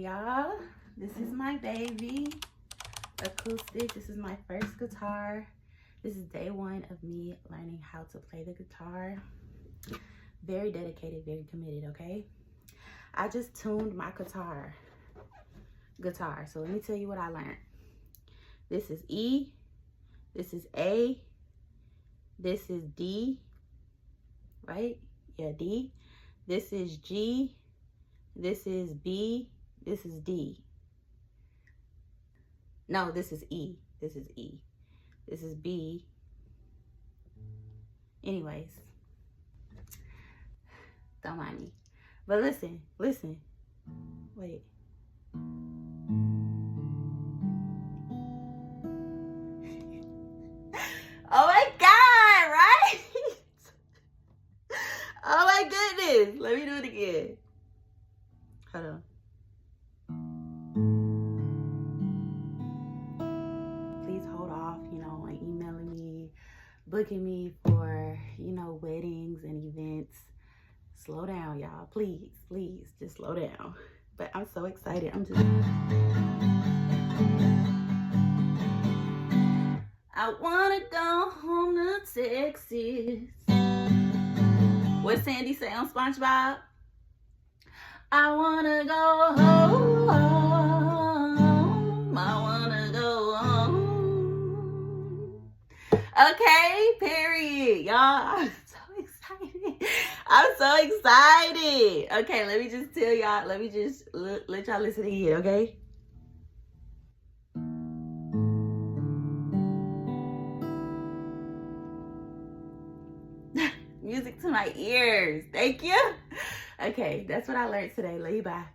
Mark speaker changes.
Speaker 1: y'all. This is my baby acoustic. This is my first guitar. This is day one of me learning how to play the guitar. Very dedicated, very committed, okay? I just tuned my guitar. So let me tell you what I learned. This is E, this is A, this is D, right? Yeah, D. This is G, this is B, this is D. No, this is E, this is E. This is B. Anyways, don't mind me. But listen. Wait. Oh my God, right? Oh my goodness. Let me do it again. Hold on. Please hold off, on emailing me, booking me for, weddings and events. Slow down, y'all. Please, just slow down. But I'm so excited. I wanna go home to Texas. What Sandy say on SpongeBob? I wanna go home. I wanna go home. Okay, period, y'all. I'm so excited. Okay, let me just tell y'all. Let me just let y'all listen again, okay? Music to my ears. Thank you. Okay, that's what I learned today. Love you, bye.